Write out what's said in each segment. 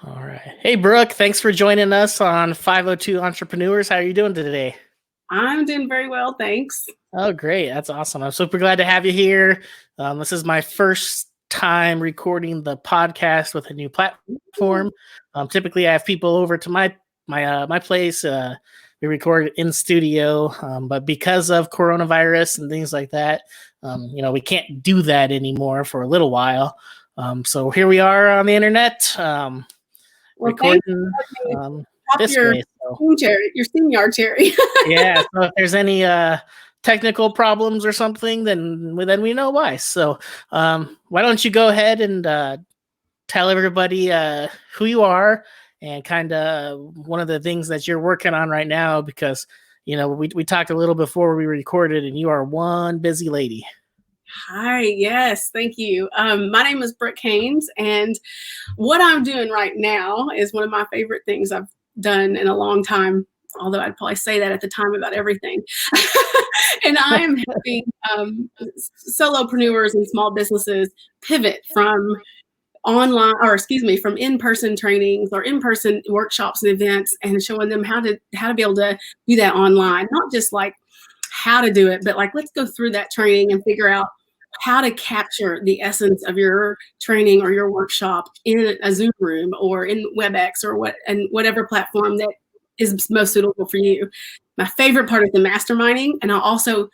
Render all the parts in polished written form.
All right. Hey, Brooke, thanks for joining us on 502 Entrepreneurs. How are you doing today? I'm doing very well, thanks. Oh, great. That's awesome. I'm super glad to have you here. This is my first time recording the podcast with a new platform. Typically, I have people over to my place. We record in studio, but because of coronavirus and things like that, we can't do that anymore for a little while. So here we are on the internet. Well, thanks Recording for letting me pop this way. So your senior cherry. yeah, so if there's any technical problems or something, then we know why. So why don't you go ahead and tell everybody who you are and kind of one of the things that you're working on right now, because we talked a little before we recorded, and you are one busy lady. Hi, yes, thank you. My name is Brooke Haynes, and what I'm doing right now is one of my favorite things I've done in a long time, although I'd probably say that at the time about everything. And I'm helping solopreneurs and small businesses pivot from from in-person trainings or in-person workshops and events, and showing them how to be able to do that online. Not just like how to do it, but like, let's go through that training and figure out how to capture the essence of your training or your workshop in a Zoom room or in WebEx or whatever platform that is most suitable for you. My favorite part is the masterminding, and I also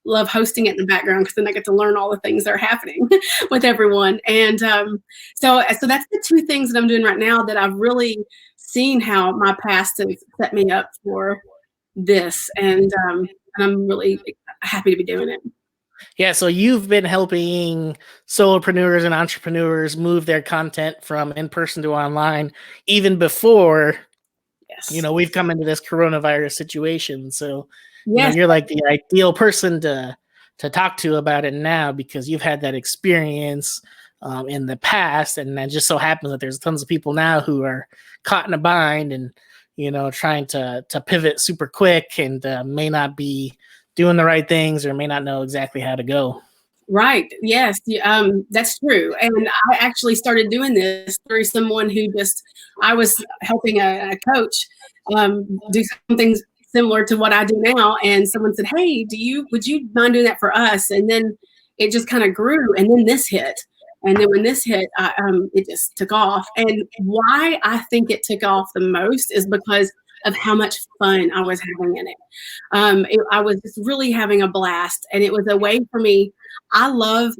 love hosting it in the background because then I get to learn all the things that are happening with everyone. And so that's the two things that I'm doing right now that I've really seen how my past has set me up for this. And I'm really happy to be doing it. Yeah, so you've been helping solopreneurs and entrepreneurs move their content from in person to online even before we've come into this coronavirus situation. So Yes. You're like the ideal person to talk to about it now, because you've had that experience in the past, and it just so happens that there's tons of people now who are caught in a bind and trying to pivot super quick, and may not be doing the right things or may not know exactly how to go. Right. Yes. That's true. And I actually started doing this through someone I was helping a coach do something similar to what I do now. And someone said, "Hey, would you mind doing that for us?" And then it just kind of grew. And then this hit. And then when this hit, it just took off. And why I think it took off the most is because of how much fun I was having in it. I was just really having a blast, and it was a way for me. I love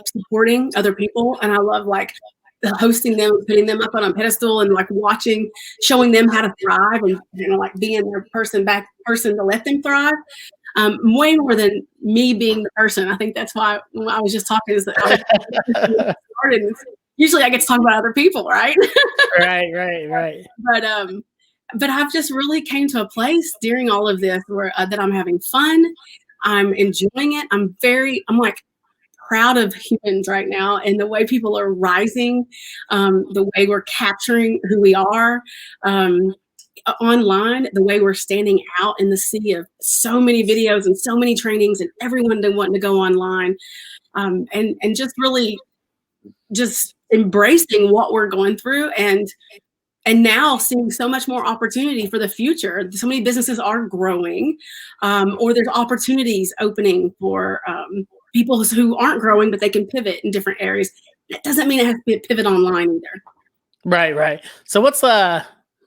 supporting other people, and I love like hosting them, putting them up on a pedestal, and like showing them how to thrive, and like being their person to let them thrive. Way more than me being the person. I think that's why when I was just talking is that I started. Usually I get to talk about other people, right? Right. But I've just really came to a place during all of this where that I'm having fun. I'm enjoying it. I'm like proud of humans right now, and the way people are rising, the way we're capturing who we are online, the way we're standing out in the sea of so many videos and so many trainings, and everyone wanting to go online, and just really just embracing what we're going through, and now seeing so much more opportunity for the future. So many businesses are growing, or there's opportunities opening for people who aren't growing, but they can pivot in different areas. That doesn't mean it has to be a pivot online either. Right. So I'm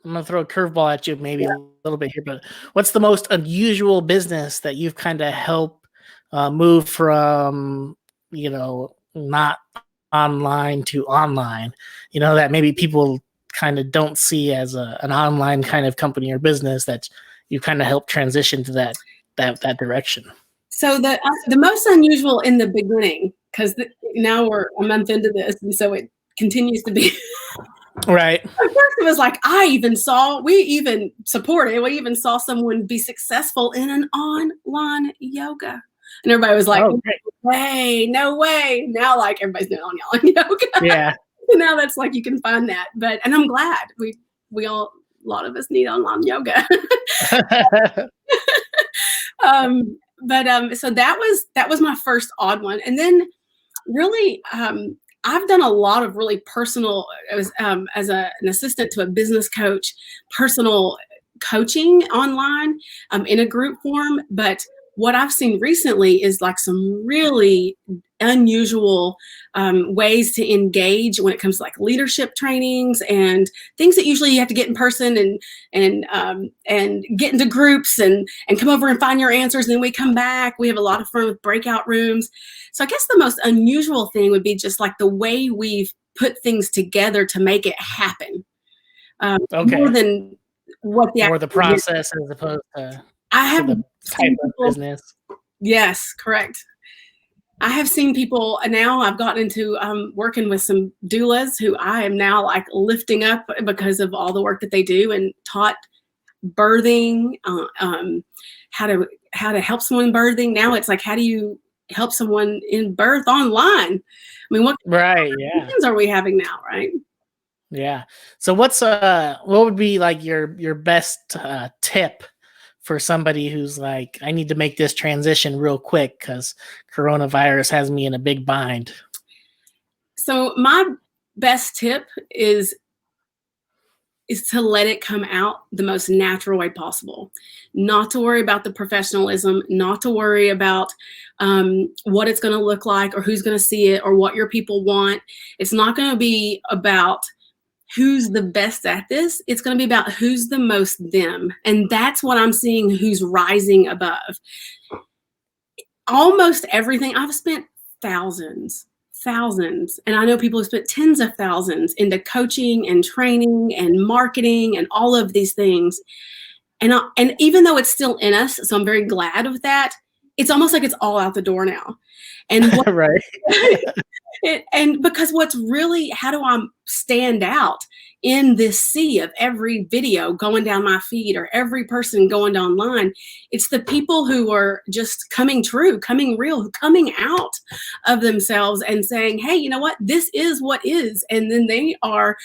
going to throw a curveball at you maybe a little bit here, but what's the most unusual business that you've kind of helped move from, not online to online, that maybe people kind of don't see as an online kind of company or business that you kind of help transition to that direction? So the most unusual in the beginning, because now we're a month into this, and so it continues to be. Right. At first it was like, we even supported, we even saw someone be successful in an online yoga. And everybody was like, no way. Now like everybody's doing online yoga. Yeah. Now that's like, you can find that. And I'm glad a lot of us need online yoga. So that was my first odd one. And then really, I've done a lot of really personal, an assistant to a business coach, personal coaching online in a group form. But what I've seen recently is like some really unusual ways to engage when it comes to like leadership trainings and things that usually you have to get in person and get into groups and come over and find your answers. And then we come back. We have a lot of fun with breakout rooms. So I guess the most unusual thing would be just like the way we've put things together to make it happen. More than what the process as opposed to I have the type of business. Yes, correct. I have seen people now. I've gotten into working with some doulas who I am now like lifting up because of all the work that they do, and taught birthing, how to help someone birthing. Now it's like, how do you help someone in birth online? I mean, what conversations are we having now, right? Yeah. So what would be like your best tip for somebody who's like, I need to make this transition real quick because coronavirus has me in a big bind? So my best tip is to let it come out the most natural way possible. Not to worry about the professionalism, not to worry about what it's going to look like or who's going to see it or what your people want. It's not going to be about who's the best at this. It's going to be about who's the most them. And that's what I'm seeing, who's rising above. Almost everything, I've spent thousands, and I know people have spent tens of thousands into coaching and training and marketing and all of these things. And even though it's still in us, so I'm very glad of that, it's almost like it's all out the door now. And right. And because what's really, how do I stand out in this sea of every video going down my feed or every person going online? It's the people who are just coming true, coming real, coming out of themselves and saying, hey, you know what? This is what is. And then they are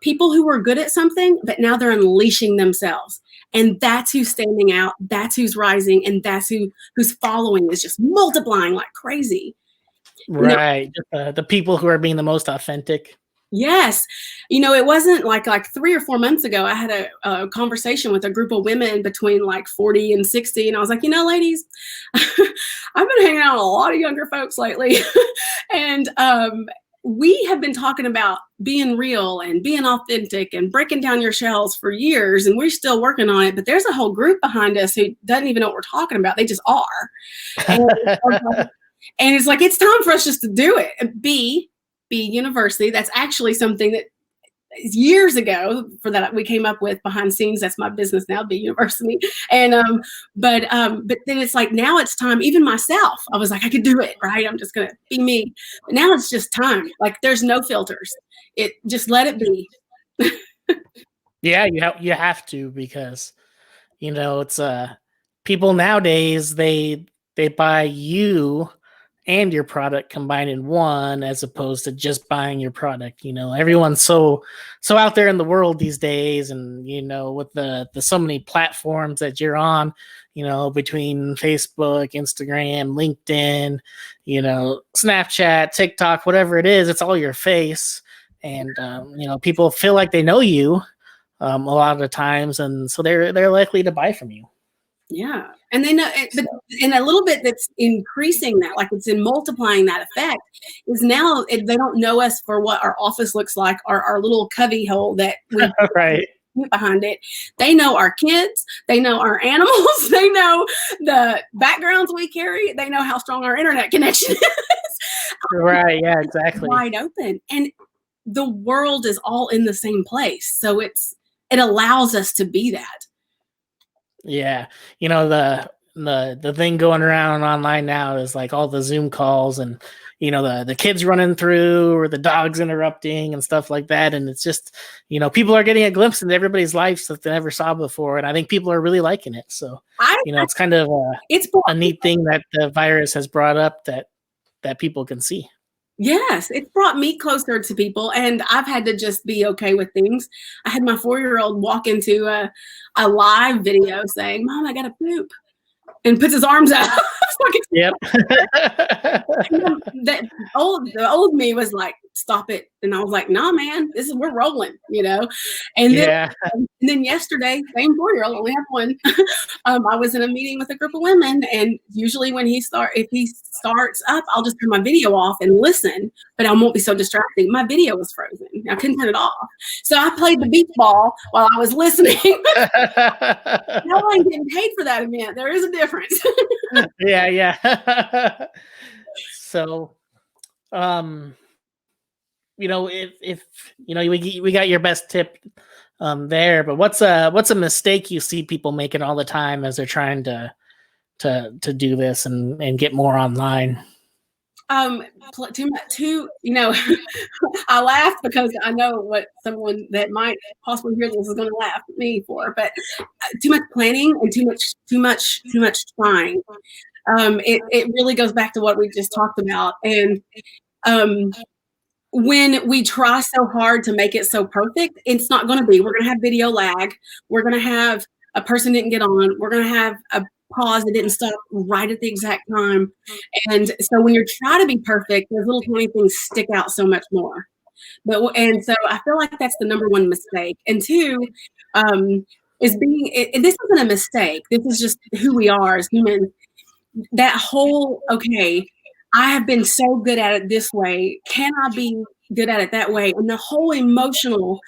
people who are good at something, but now they're unleashing themselves. And that's who's standing out. That's who's rising. And that's who's following is just multiplying like crazy. Right. The people who are being the most authentic. Yes. It wasn't like 3 or 4 months ago, I had a conversation with a group of women between like 40 and 60. And I was like, ladies, I've been hanging out with a lot of younger folks lately. And we have been talking about being real and being authentic and breaking down your shells for years. And we're still working on it. But there's a whole group behind us who doesn't even know what we're talking about. They just are. And it's like, it's time for us just to do it. Be university. That's actually something that years ago for that we came up with behind the scenes. That's my business now, Be University. And but then it's like, now it's time. Even myself, I was like, I could do it, right? I'm just gonna be me. But now it's just time. Like, there's no filters. It just let it be. Yeah, you have to, because it's people nowadays, they buy you and your product combined in one, as opposed to just buying your product. Everyone's so out there in the world these days, and with the so many platforms that you're on, between Facebook, Instagram, LinkedIn, Snapchat, TikTok, whatever it is, it's all your face. And people feel like they know you a lot of the times, and so they're likely to buy from you. Yeah. And they know, but and a little bit that's increasing that, like it's in multiplying that effect, is now they don't know us for what our office looks like, or our little cubby hole that we right behind it. They know our kids, they know our animals, they know the backgrounds we carry, they know how strong our internet connection is. Right. Yeah, exactly. Wide open. And the world is all in the same place. So it allows us to be that. Yeah. The thing going around online now is like all the Zoom calls and, the kids running through or the dogs interrupting and stuff like that. And it's just, people are getting a glimpse into everybody's lives that they never saw before. And I think people are really liking it. So, it's kind of a neat thing that the virus has brought up that people can see. Yes, it's brought me closer to people, and I've had to just be okay with things. I had my 4-year-old walk into a live video saying, "Mom, I got to poop," and puts his arms out. Yep. The old me was like, stop it. And I was like, nah, man, we're rolling, And then, Yeah. and then yesterday, same 4-year-old, only have one. I was in a meeting with a group of women, and usually if he starts up, I'll just turn my video off and listen, but I won't be so distracting. My video was frozen. I couldn't turn it off. So I played the beach ball while I was listening. Now I'm getting paid for that event. There is a difference. Yeah. So, if we got your best tip there, but what's a mistake you see people making all the time as they're trying to do this and get more online? Too I laughed because I know what someone that might possibly hear this is going to laugh at me for, but too much planning and too much trying. It really goes back to what we just talked about. And when we try so hard to make it so perfect, it's not going to be. We're going to have video lag. We're going to have a person didn't get on. We're going to have a pause that didn't stop right at the exact time. And so when you're trying to be perfect, those little tiny things stick out so much more. And so I feel like that's the number one mistake. And two, this isn't a mistake. This is just who we are as humans. That whole, okay, I have been so good at it this way. Can I be good at it that way? And the whole emotional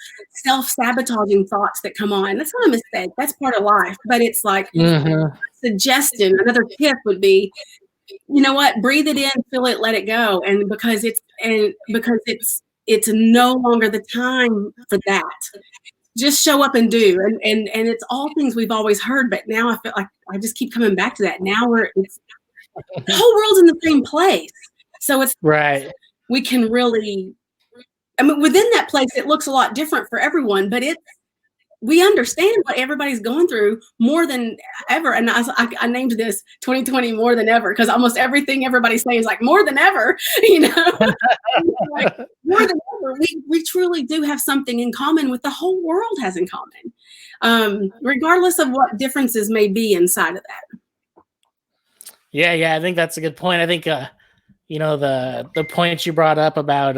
self-sabotaging thoughts that come on, that's not a mistake. That's part of life. But it's like suggestion, another tip would be, you know what, breathe it in, feel it, let it go. And because it's no longer the time for that. Just show up and do. And it's all things we've always heard, but now I feel like I just keep coming back to that. Now the whole world's in the same place. So it's right. We can really, within that place, it looks a lot different for everyone, but we understand what everybody's going through more than ever. And I named this 2020 more than ever, because almost everything everybody's saying is like more than ever, like, more than ever. We truly do have something in common with the whole world has in common, regardless of what differences may be inside of that. Yeah, I think that's a good point. I think the point you brought up about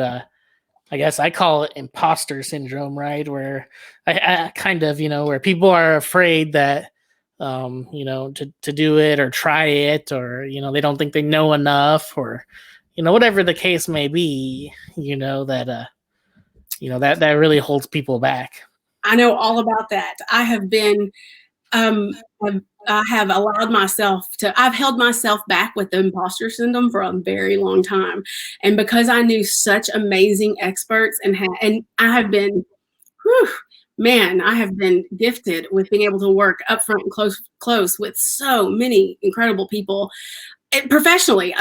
I guess I call it imposter syndrome, right? Where I kind of, where people are afraid that to do it or try it, or they don't think they know enough, or whatever the case may be, that really holds people back. I know all about that. I have been I have I've held myself back with the imposter syndrome for a very long time. And because I knew such amazing experts and I have been, I have been gifted with being able to work up front and close with so many incredible people. And professionally,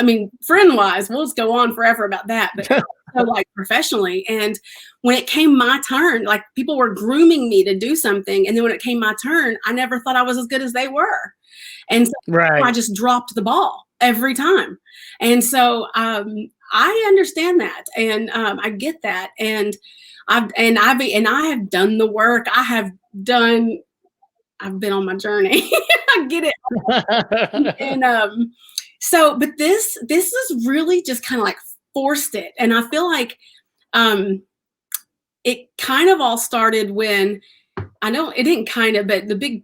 friend-wise, we'll just go on forever about that, but also like professionally. And when it came my turn, like people were grooming me to do something. And then when it came my turn, I never thought I was as good as they were. And so I just dropped the ball every time. And so I understand that. And I get that. And I have done the work. I've been on my journey. I get it. And but this is really just kind of like forced it. And I feel like it kind of all started when, I know it didn't but the big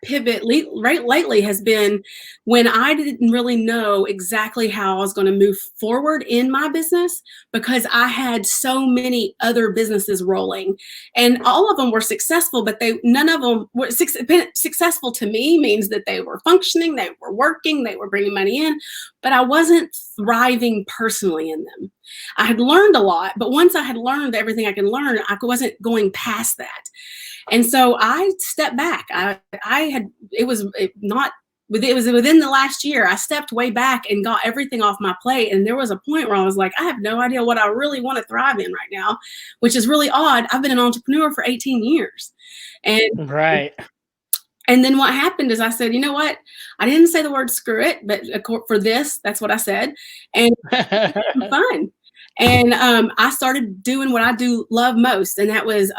pivot lately has been when I didn't really know exactly how I was going to move forward in my business, because I had so many other businesses rolling, and all of them were successful, but none of them were successful. To me means that they were functioning, they were working, they were bringing money in, but I wasn't thriving personally in them. I had learned a lot, but once I had learned everything I could learn, I wasn't going past that. And so I stepped back. It was within the last year, I stepped way back and got everything off my plate. And there was a point where I was like, I have no idea what I really want to thrive in right now, which is really odd. I've been an entrepreneur for 18 years. And right. And then what happened is I said, you know what? I didn't say the word screw it, but for this, that's what I said. And it's fun. And I started doing what I love most. And that was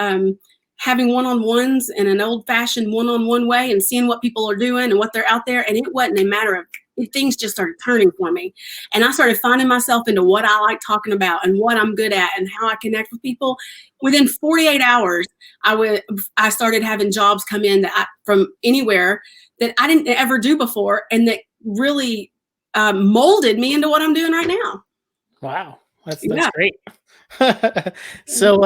having one-on-ones in an old-fashioned one-on-one way and seeing what people are doing and what they're out there. And it wasn't a matter of things just started turning for me. And I started finding myself into what I like talking about and what I'm good at and how I connect with people. Within 48 hours, I started having jobs come in from anywhere that I didn't ever do before, and that really molded me into what I'm doing right now. Wow, that's great. So,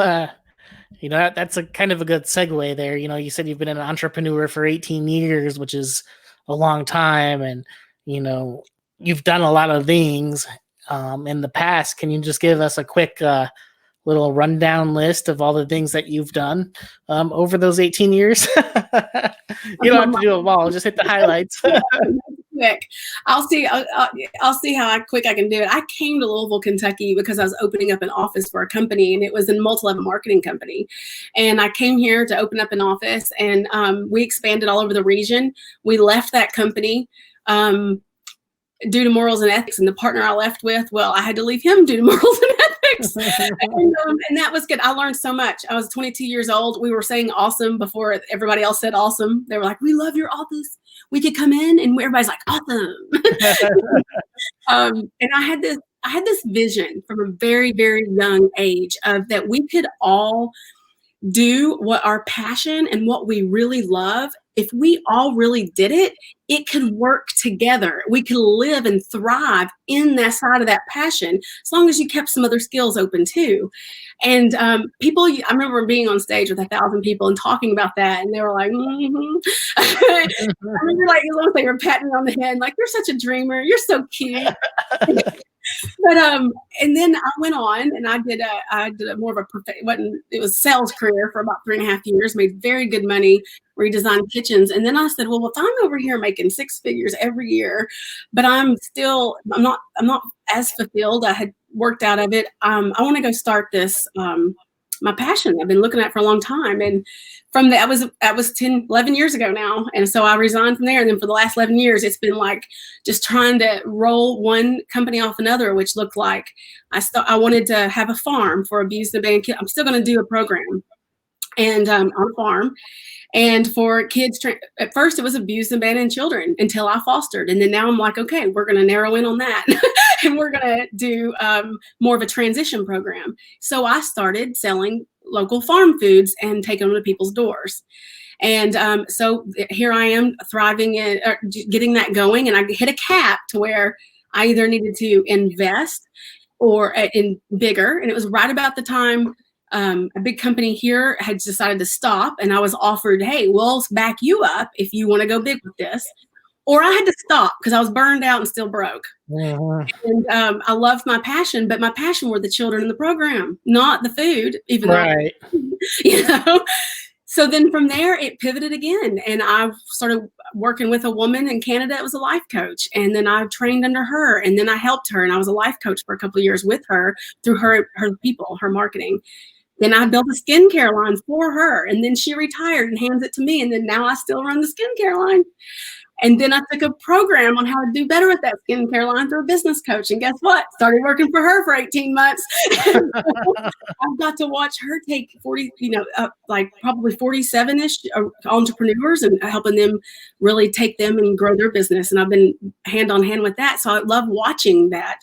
that's a kind of a good segue there. You said you've been an entrepreneur for 18 years, which is a long time, and you've done a lot of things in the past. Can you just give us a quick little rundown list of all the things that you've done over those 18 years? You don't have to do them all; just hit the highlights. Quick. I'll see how quick I can do it. I came to Louisville, Kentucky because I was opening up an office for a company, and it was a multi-level marketing company. And I came here to open up an office, and we expanded all over the region. We left that company due to morals and ethics, and the partner I left with, well, I had to leave him due to morals and ethics. And that was good. I learned so much. I was 22 years old. We were saying awesome before everybody else said awesome. They were like, we love your office. We could come in, and everybody's like, awesome. And I had this vision from a very, very young age of that we could all do what our passion and what we really love. If we all really did it, it could work together. We could live and thrive in that side of that passion, as long as you kept some other skills open too. And people, I remember being on stage with 1,000 people and talking about that, and they were like, mm-hmm. I remember, like, as long as they were patting me on the head, like, you're such a dreamer, you're so cute. But and then I went on, and I did a more of it was sales career for about 3.5 years, made very good money, redesigned kitchens. And then I said, well, if I'm over here making 6 figures every year, but I'm not as fulfilled, I had worked out of it. I want to go start this, my passion I've been looking at for a long time. And from that was 10, 11 years ago now. And so I resigned from there. And then for the last 11 years, it's been like just trying to roll one company off another, which looked like I wanted to have a farm for abused and abandoned kids. I'm still going to do a program and on a farm. And for kids, at first it was abused and abandoned children until I fostered. And then now I'm like, okay, we're going to narrow in on that. And we're going to do more of a transition program. So I started selling local farm foods and taking them to people's doors. And so here I am thriving in getting that going. And I hit a cap to where I either needed to invest or in bigger. And it was right about the time a big company here had decided to stop, and I was offered, hey, we'll back you up if you want to go big with this. Or I had to stop because I was burned out and still broke. And I loved my passion, but my passion were the children in the program, not the food, even right. though, So then from there, it pivoted again. And I started working with a woman in Canada that was a life coach. And then I trained under her. And then I helped her. And I was a life coach for a couple of years with her through her people, her marketing. Then I built a skincare line for her. And then she retired and hands it to me. And then now I still run the skincare line. And then I took a program on how to do better with that skincare line through a business coach. And guess what? Started working for her for 18 months. I've got to watch her take 40, like probably 47-ish entrepreneurs and helping them really take them and grow their business. And I've been hand on hand with that. So I love watching that.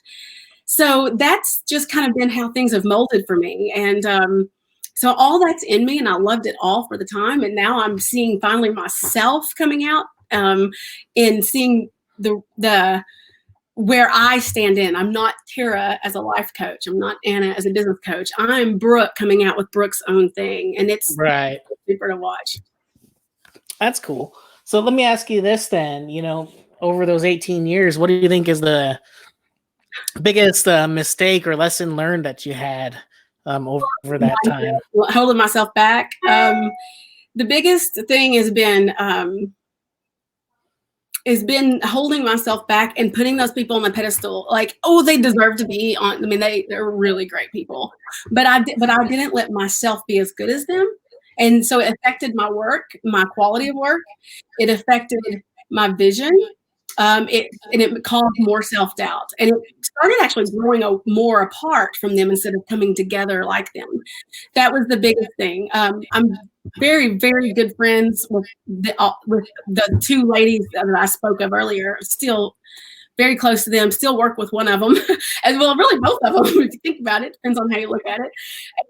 So that's just kind of been how things have molded for me. And so all that's in me, and I loved it all for the time. And now I'm seeing finally myself coming out and seeing the where I stand in. I'm not Tara as a life coach. I'm not Anna as a business coach. I'm Brooke coming out with Brooke's own thing. And it's right. super to watch. That's cool. So let me ask you this then, over those 18 years, what do you think is the biggest mistake or lesson learned that you had over that time? Holding myself back. The biggest thing has been holding myself back and putting those people on the pedestal. Like, oh, they deserve to be on. I mean, they're really great people, but I didn't let myself be as good as them. And so it affected my work, my quality of work. It affected my vision. It caused more self-doubt, and it started actually growing more apart from them instead of coming together like them. That was the biggest thing. I'm very, very good friends with the two ladies that I spoke of earlier. Still very close to them, still work with one of them as well, really both of them, if you think about it, depends on how you look at it.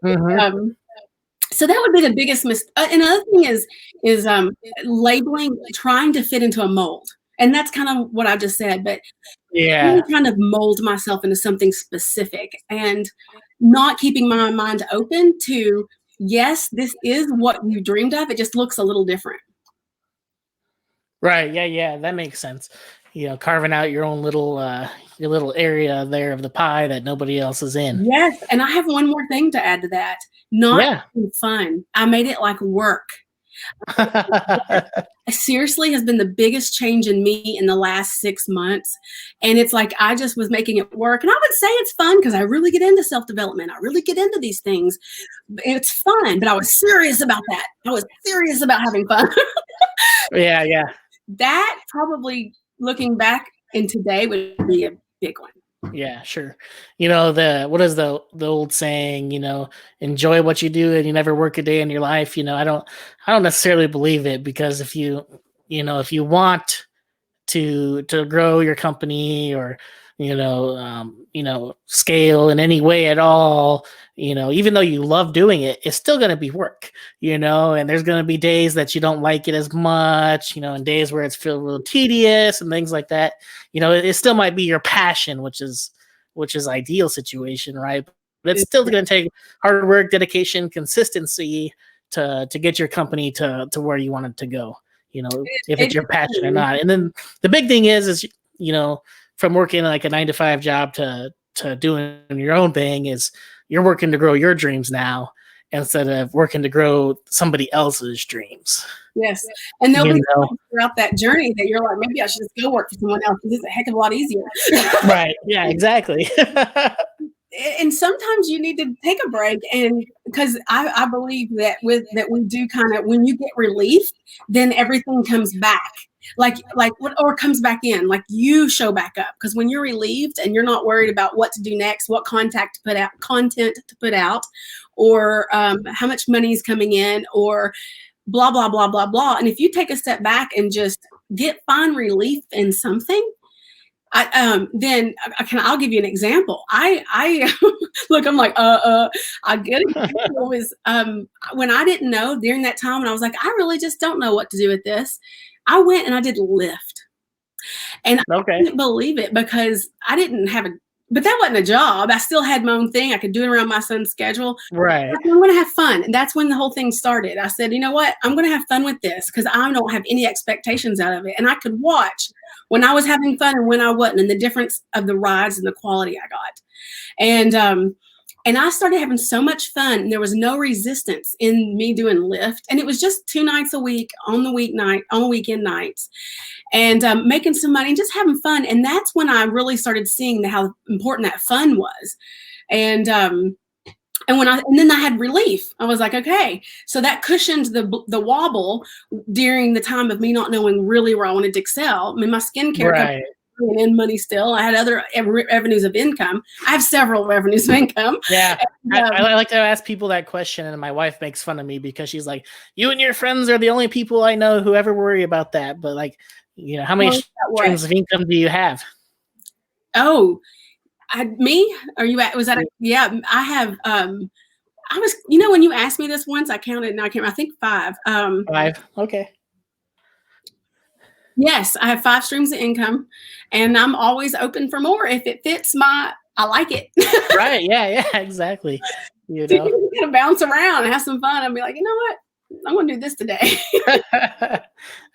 Mm-hmm. So that would be the biggest mistake. Another thing is labeling, trying to fit into a mold. And that's kind of what I just said, but really Yeah. trying to mold myself into something specific and not keeping my mind open to, yes, this is what you dreamed of. It just looks a little different. Right. Yeah. Yeah. That makes sense. Carving out your little area there of the pie that nobody else is in. Yes. And I have one more thing to add to that. Not Yeah. fun. I made it like work. Seriously has been the biggest change in me in the last 6 months. And it's like I just was making it work. And I would say it's fun because I really get into self-development. I really get into these things. It's fun, but I was serious about that. I was serious about having fun. Yeah. Yeah. That probably, looking back in today, would be a big one. Yeah, sure. What is the old saying, enjoy what you do and you never work a day in your life. I don't necessarily believe it, because if you want to grow your company, or scale in any way at all, even though you love doing it, it's still going to be work, and there's going to be days that you don't like it as much, and days where it's feel a little tedious and things like that. It still might be your passion, which is ideal situation, right? But it's still going to take hard work, dedication, consistency to get your company to where you want it to go, if it's your passion or not. And then the big thing is from working like a 9-to-5 job to doing your own thing, is you're working to grow your dreams now instead of working to grow somebody else's dreams. Yes. And there'll be times throughout that journey that you're like, maybe I should just go work for someone else, because it's a heck of a lot easier. Right. Yeah, exactly. And sometimes you need to take a break, and because I believe that we do kind of, when you get relief, then everything comes back. Or comes back in, like you show back up, because when you're relieved and you're not worried about what to do next, what content to put out, or how much money is coming in, or blah blah blah blah blah. And if you take a step back and just find relief in something, then I'll give you an example. I look, I'm like, I get it. It was when I didn't know during that time, and I was like, I really just don't know what to do with this. I went and I did Lyft, and I couldn't believe it, because I didn't have but that wasn't a job. I still had my own thing. I could do it around my son's schedule. Right. I'm going to have fun. And that's when the whole thing started. I said, you know what? I'm going to have fun with this, because I don't have any expectations out of it. And I could watch when I was having fun and when I wasn't, and the difference of the rides and the quality I got. And I started having so much fun, and there was no resistance in me doing Lyft. And it was just 2 nights a week on the weekend nights, and making some money and just having fun. And that's when I really started seeing how important that fun was. And then I had relief. I was like, okay, so that cushioned the wobble during the time of me not knowing really where I wanted to excel. I mean, my skincare company bringing in money still. I had other avenues of income. I have several avenues of income. Yeah. I like to ask people that question, and my wife makes fun of me because she's like, you and your friends are the only people I know who ever worry about that. But how many streams of income do you have? Oh, me? Are you at, was that, yeah, I have, I was, when you asked me this once, I counted, and I think 5. 5. Okay. Yes, I have 5 streams of income, and I'm always open for more if it fits I like it. Right. Yeah, exactly. You gotta bounce around and have some fun and be like, you know what? I'm going to do this today.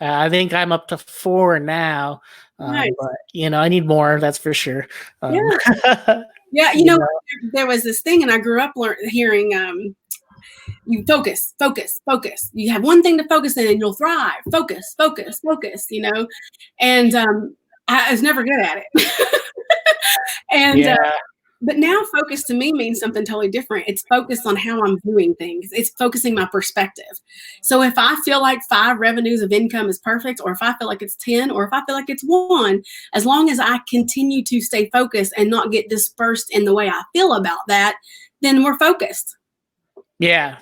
I think I'm up to 4 now. Nice. But, I need more. That's for sure. Yeah. There was this thing, and I grew up hearing, you focus. You have one thing to focus in and you'll thrive. Focus, and I was never good at it. And but now focus to me means something totally different. It's focused on how I'm doing things. It's focusing my perspective. So if I feel like 5 revenues of income is perfect, or if I feel like it's 10, or if I feel like it's 1, as long as I continue to stay focused and not get dispersed in the way I feel about that, then we're focused. Yeah.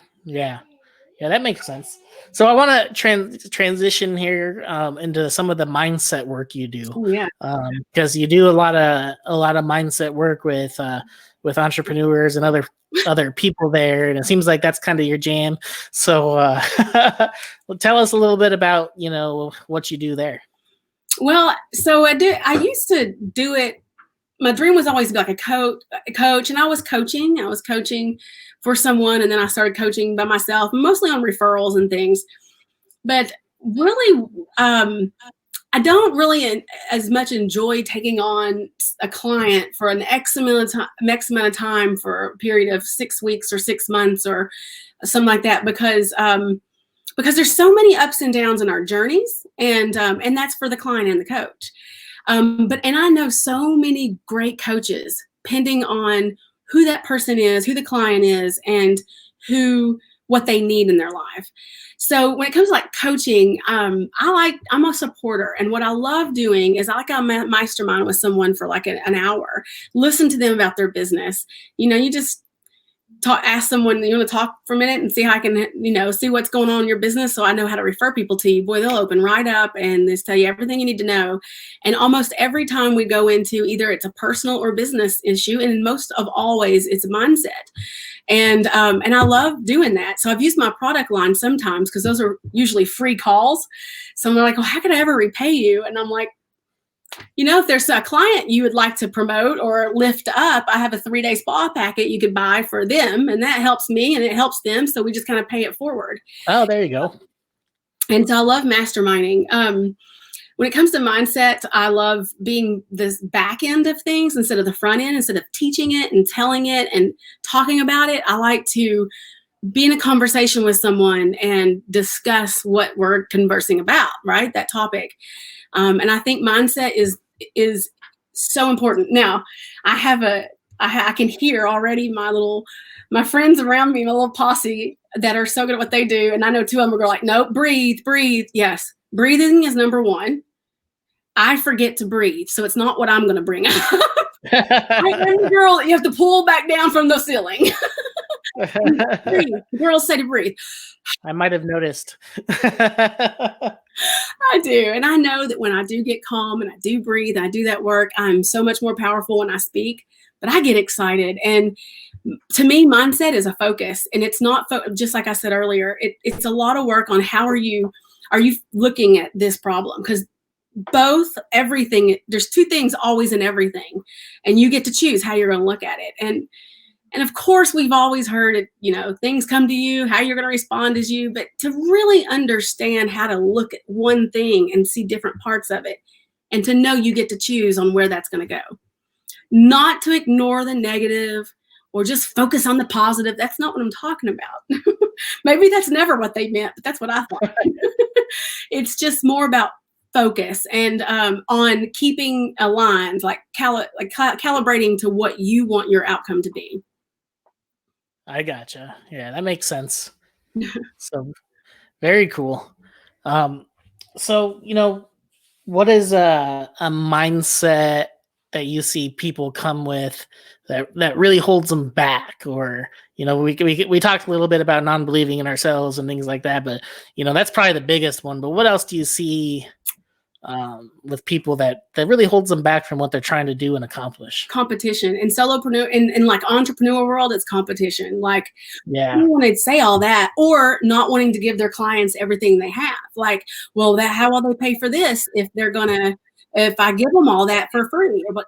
Yeah, that makes sense. So I want to transition here into some of the mindset work you do, Oh yeah. because you do a lot of mindset work with entrepreneurs and other people there, and it seems like that's kind of your jam. So well, tell us a little bit about what you do there. Well, so I used to do it. My dream was always to be like a coach, and I was coaching. I was coaching for someone, and then I started coaching by myself, mostly on referrals and things. But really, I don't really as much enjoy taking on a client for an X amount of time for a period of 6 weeks or 6 months or something like that because there's so many ups and downs in our journeys, and that's for the client and the coach. And I know so many great coaches, depending on who that person is, who the client is, and what they need in their life. So when it comes to like coaching, I'm a supporter, and what I love doing is I like a mastermind with someone for like an hour, listen to them about their business. You just ask someone, you want to talk for a minute and see how I can, see what's going on in your business so I know how to refer people to you. Boy, they'll open right up and just tell you everything you need to know. And almost every time we go into either it's a personal or business issue, and most of always it's mindset. And I love doing that. So I've used my product line sometimes because those are usually free calls. So they're like, well, how could I ever repay you? And I'm like, if there's a client you would like to promote or lift up, I have a 3-day spa packet you could buy for them, and that helps me and it helps them. So we just kind of pay it forward. Oh, there you go. And so I love masterminding. When it comes to mindset, I love being this back end of things instead of the front end. Instead of teaching it and telling it and talking about it, I like to be in a conversation with someone and discuss what we're conversing about, right? That topic. And I think mindset is so important. Now, I can hear already my friends around me, my little posse that are so good at what they do. And I know 2 of them are like, nope, breathe. Yes. Breathing is number one. I forget to breathe. So it's not what I'm going to bring up. Girl, you have to pull back down from the ceiling. Breathe. The girls say to breathe. I might have noticed. I do. And I know that when I do get calm and I do breathe, I do that work, I'm so much more powerful when I speak, but I get excited. And to me, mindset is a focus, and it's not just like I said earlier, it's a lot of work on how are you looking at this problem? Because there's 2 things always in everything, and you get to choose how you're going to look at it. And of course, we've always heard it, things come to you, how you're going to respond is you, but to really understand how to look at one thing and see different parts of it, and to know you get to choose on where that's going to go. Not to ignore the negative or just focus on the positive. That's not what I'm talking about. Maybe that's never what they meant, but that's what I thought. It's just more about focus and on keeping aligned, like calibrating to what you want your outcome to be. I gotcha. Yeah, that makes sense. So very cool. So what is a mindset that you see people come with that really holds them back? Or we talked a little bit about non-believing in ourselves and things like that, but that's probably the biggest one. But what else do you see with people that really holds them back from what they're trying to do and accomplish? Competition. In solopreneur, in like entrepreneur world, it's competition. Like, yeah, people want to say all that, or not wanting to give their clients everything they have. Like, well, how will they pay for this if I give them all that for free? But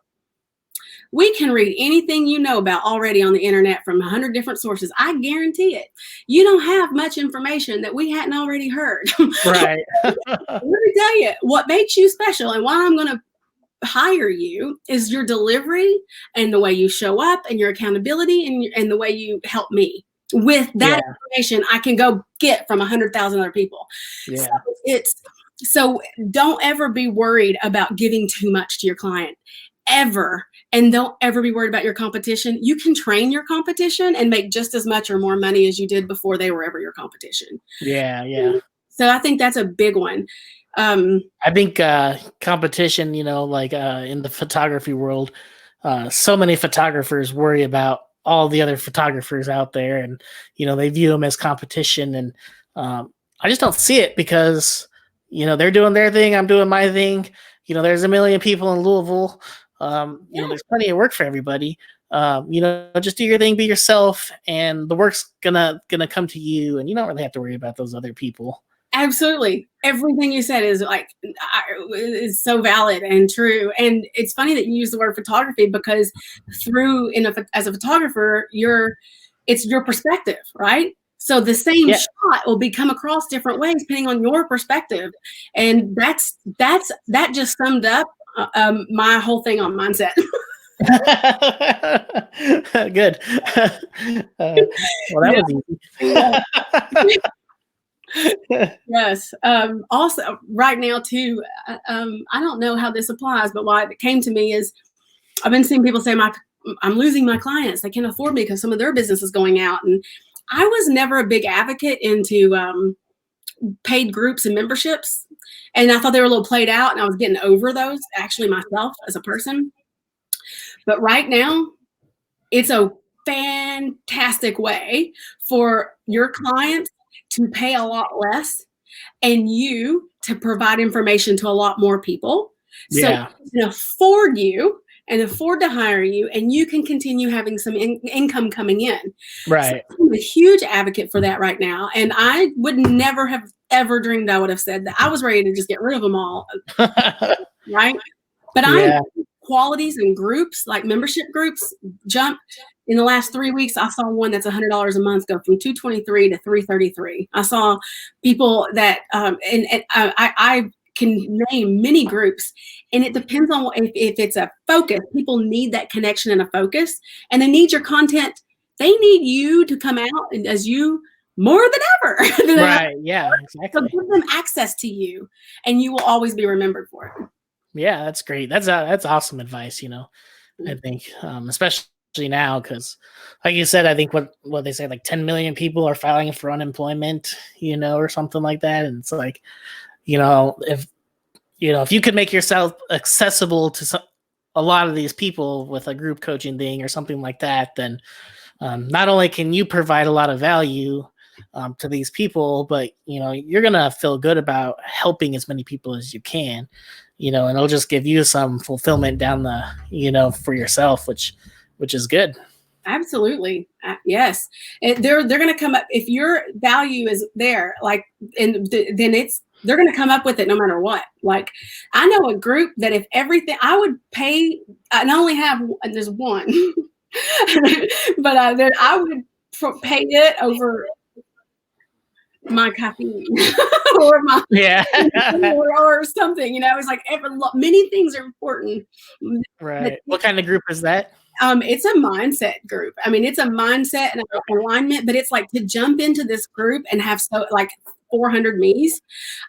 we can read anything about already on the internet from 100 different sources. I guarantee it. You don't have much information that we hadn't already heard. Right. Let me tell you what makes you special, and why I'm going to hire you is your delivery and the way you show up and your accountability and the way you help me. With that information, I can go get from 100,000 other people. Yeah. So don't ever be worried about giving too much to your client, ever. And don't ever be worried about your competition. You can train your competition and make just as much or more money as you did before they were ever your competition. Yeah. So I think that's a big one. I think competition, like in the photography world, so many photographers worry about all the other photographers out there, and they view them as competition. And I just don't see it because, they're doing their thing. I'm doing my thing. There's a million people in Louisville. There's plenty of work for everybody. Just do your thing, be yourself, and the work's gonna come to you, and you don't really have to worry about those other people. Absolutely. Everything you said is is so valid and true. And it's funny that you use the word photography because as a photographer, it's your perspective, right? So the same shot will be come across different ways depending on your perspective. And that just summed up my whole thing on mindset. Good. Well, that was easy. Yes. Also, right now too, I don't know how this applies, but why it came to me is I've been seeing people say I'm losing my clients. They can't afford me because some of their business is going out. And I was never a big advocate into paid groups and memberships. And I thought they were a little played out, and I was getting over those actually myself as a person. But right now, it's a fantastic way for your clients to pay a lot less and you to provide information to a lot more people. So they can afford you and afford to hire you, and you can continue having some income coming in. Right. So I'm a huge advocate for that right now. And I would never have ever dreamed I would have said that. I was ready to just get rid of them all. Right. But I qualities and groups like membership groups jump. In the last 3 weeks, I saw one that's $100 a month go from $223 to $333. I saw people that, I can name many groups, and it depends on if it's a focus. People need that connection and a focus, and they need your content. They need you to come out as you more than ever. Right. Yeah, exactly. So give them access to you, and you will always be remembered for it. Yeah, that's great. That's awesome advice. I think, especially now, because like you said, I think what they say, like 10 million people are filing for unemployment, or something like that. And it's like, if you could make yourself accessible to a lot of these people with a group coaching thing or something like that, then not only can you provide a lot of value to these people, but you're gonna feel good about helping as many people as you can, and it'll just give you some fulfillment down the for yourself, which is good. Absolutely. Yes. They're going to come up if your value is there, like, and then they're going to come up with it no matter what. Like, I know a group that if everything I would pay, I not only have, there's one, but I would pay it over my caffeine or my or something. It's like many things are important. Right. What kind of group is that? It's a mindset group. I mean, it's a mindset and alignment, but it's like to jump into this group and have 400 me's,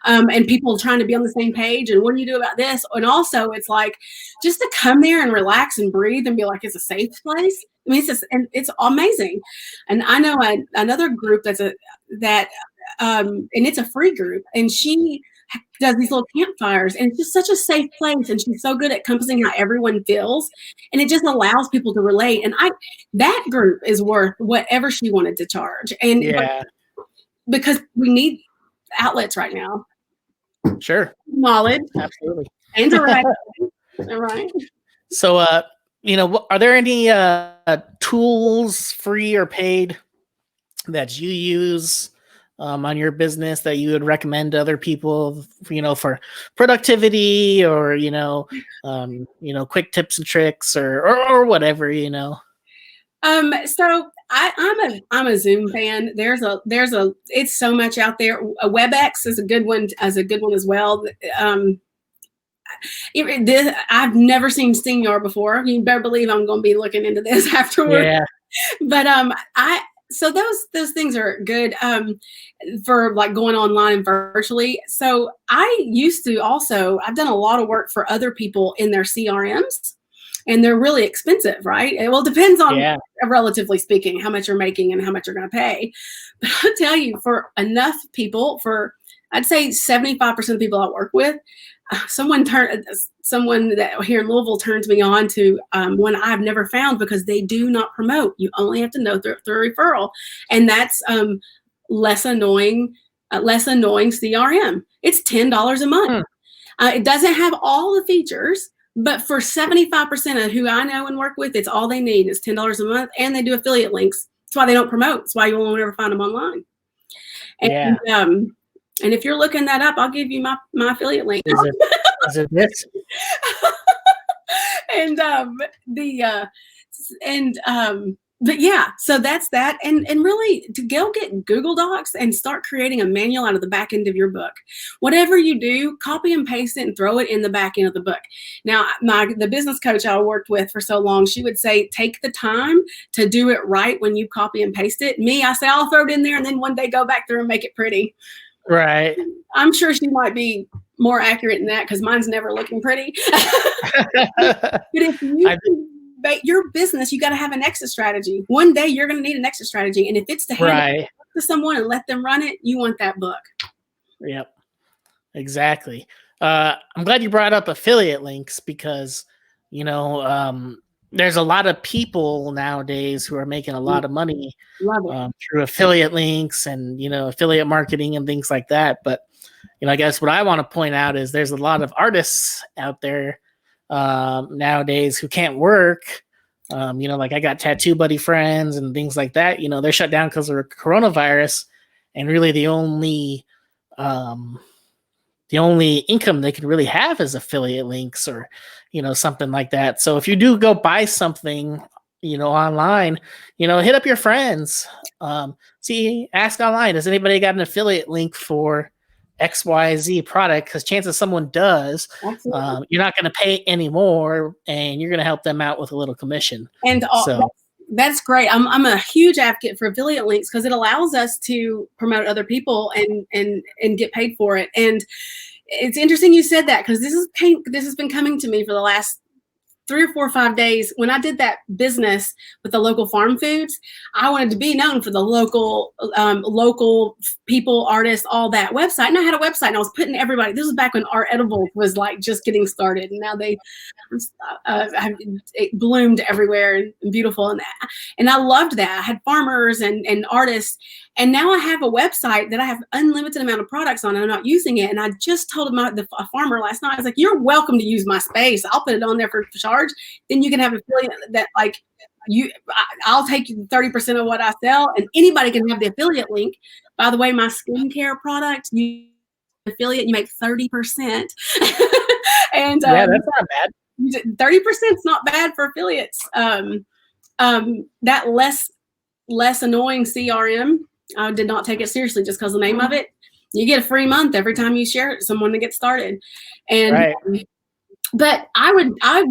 and people trying to be on the same page. And what do you do about this? And also, it's like just to come there and relax and breathe and be like, it's a safe place. I mean, it's amazing. And I know another group and it's a free group, and she does these little campfires, and it's just such a safe place, and she's so good at encompassing how everyone feels, and it just allows people to relate. And that group is worth whatever she wanted to charge, and because we need outlets right now. Sure. Knowledge. Absolutely. And direct. All right. So are there any tools, free or paid, that you use on your business that you would recommend to other people, for productivity or, quick tips and tricks or whatever, So I'm a Zoom fan. It's so much out there. A WebEx is a good one as well. I've never seen StreamYard before. You better believe I'm going to be looking into this afterwards. Yeah. But so those things are good for like going online and virtually. So I've done a lot of work for other people in their CRMs, and they're really expensive, right? Well, it depends on, relatively speaking, how much you're making and how much you're going to pay. But I'll tell you, for enough people, I'd say 75% of the people I work with, someone that here in Louisville turns me on to one I've never found, because they do not promote. You only have to know through referral, and that's less annoying less annoying CRM. It's $10 a month. It doesn't have all the features, but for 75% of who I know and work with, it's all they need. It's $10 a month, and they do affiliate links. That's why they don't promote. That's why you won't ever find them online. And and if you're looking that up, I'll give you my affiliate link. Is it this? But yeah, so that's that. And really to go get Google Docs and start creating a manual out of the back end of your book. Whatever you do, copy and paste it and throw it in the back end of the book. Now, the business coach I worked with for so long, she would say, take the time to do it right when you copy and paste it. Me, I say, I'll throw it in there and then one day go back through and make it pretty. Right. I'm sure she might be more accurate than that because mine's never looking pretty. But if you your business, you got to have an exit strategy. One day you're going to need an exit strategy. And if it's to hand it to someone and let them run it, you want that book. Yep, exactly. I'm glad you brought up affiliate links because, there's a lot of people nowadays who are making a lot of money through affiliate links and, affiliate marketing and things like that. But, I guess what I want to point out is there's a lot of artists out there nowadays who can't work. Like I got tattoo buddy friends and things like that. They're shut down because of coronavirus, and really the only income they can really have is affiliate links or something like that. So if you do go buy something online, hit up your friends. Ask online, has anybody got an affiliate link for XYZ product? Because chances someone does, you're not going to pay anymore, and you're going to help them out with a little commission. And that's great. I'm a huge advocate for affiliate links because it allows us to promote other people and get paid for it. And it's interesting you said that because this has been coming to me for the last 3 or 4 or 5 days. When I did that business with the local farm foods, I wanted to be known for the local people, artists, all that website. And I had a website and I was putting everybody, this was back when Art Edible was like just getting started. And now it bloomed everywhere and beautiful. And I loved that. I had farmers and artists. And now I have a website that I have unlimited amount of products on, and I'm not using it. And I just told a farmer last night, I was like, you're welcome to use my space. I'll put it on there for charge. Then you can have an affiliate that I'll take 30% of what I sell, and anybody can have the affiliate link. By the way, my skincare product, you affiliate, you make 30%. And yeah, that's not bad. 30% is not bad for affiliates. That less annoying CRM, I did not take it seriously just because of the name of it. You get a free month every time you share it to someone to get started. And but I'd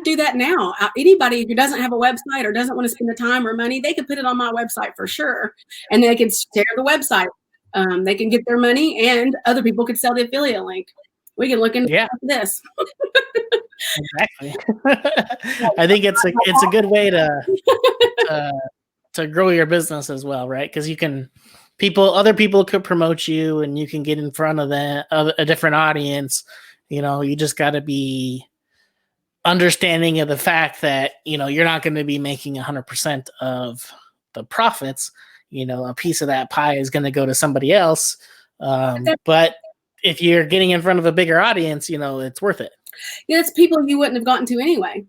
do that now. Anybody who doesn't have a website or doesn't want to spend the time or money, they could put it on my website for sure. And they could share the website. They can get their money, and other people could sell the affiliate link. We can look into this. Exactly. I think it's a good way to grow your business as well, right? Because other people could promote you, and you can get in front of a different audience. You just got to be understanding of the fact that you're not going to be making 100% of the profits. A piece of that pie is going to go to somebody else. But if you're getting in front of a bigger audience, it's worth it. Yeah, it's people you wouldn't have gotten to anyway.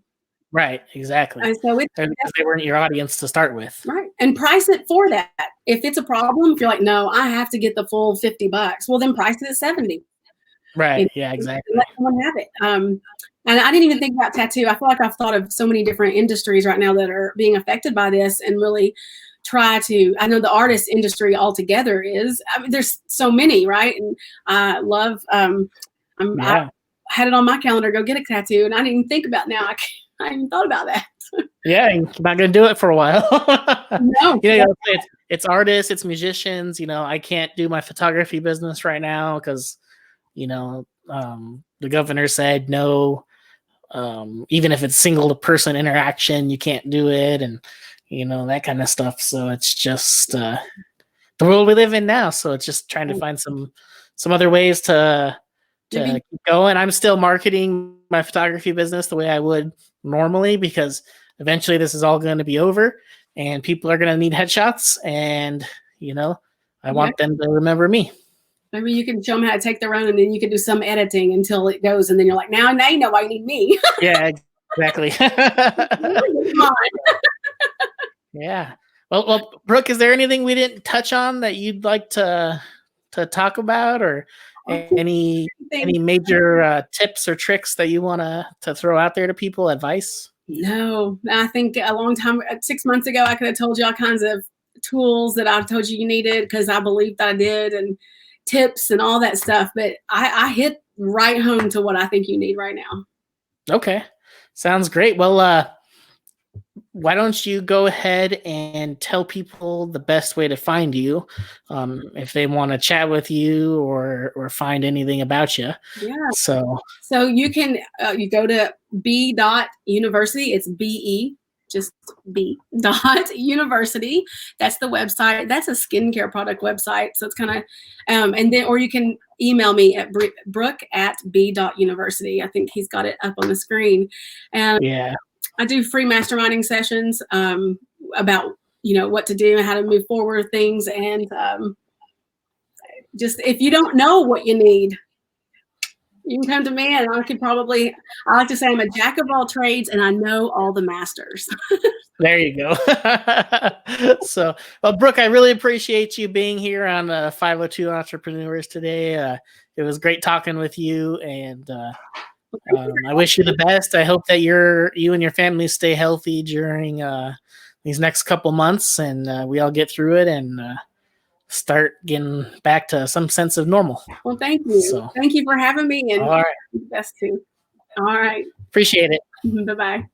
Right, exactly. And so because they weren't your audience to start with. Right. And price it for that. If it's a problem, if you're like, no, I have to get the full $50, well, then price it at $70. Right. Yeah, exactly. Let someone have it. And I didn't even think about tattoo. I feel like I've thought of so many different industries right now that are being affected by this, and really I know the artist industry altogether is, there's so many, right? And I love, I had it on my calendar, go get a tattoo, and I didn't even think about now. I hadn't even thought about that. Yeah, you're not going to do it for a while. No. It's artists, it's musicians. I can't do my photography business right now because, the governor said no. Even if it's single person interaction, you can't do it, and that kind of stuff. So it's just the world we live in now. So it's just trying to find some other ways to keep going. I'm still marketing my photography business the way I would normally, because eventually this is all going to be over and people are going to need headshots, and I want them to remember me. Maybe you can show them how to take their own, and then you can do some editing until it goes, and then you're like, now you know why you need me. Yeah, exactly. Yeah. Well, Brooke, is there anything we didn't touch on that you'd like to talk about, or any major tips or tricks that you want to throw out there to people? Advice? No, I think a long time, 6 months ago, I could have told you all kinds of tools that I told you needed because I believed I did, and tips and all that stuff. But I hit right home to what I think you need right now. Okay. Sounds great. Well, why don't you go ahead and tell people the best way to find you, if they want to chat with you or find anything about you. Yeah. So you can you go to b.university. It's BE, just b.university. That's the website. That's a skincare product website. So it's kind of, and then, or you can email me at brooke@b.university. I think he's got it up on the screen. And yeah, I do free masterminding sessions about, what to do and how to move forward with things. And just, if you don't know what you need, you can come to me, and I like to say I'm a jack of all trades and I know all the masters. There you go. So, well, Brooke, I really appreciate you being here on 502 Entrepreneurs today. It was great talking with you, and I wish you the best. I hope that you and your family stay healthy during these next couple months, and we all get through it and start getting back to some sense of normal. Well, thank you. So, thank you for having me. And all right. Best too. All right. Appreciate it. Bye-bye.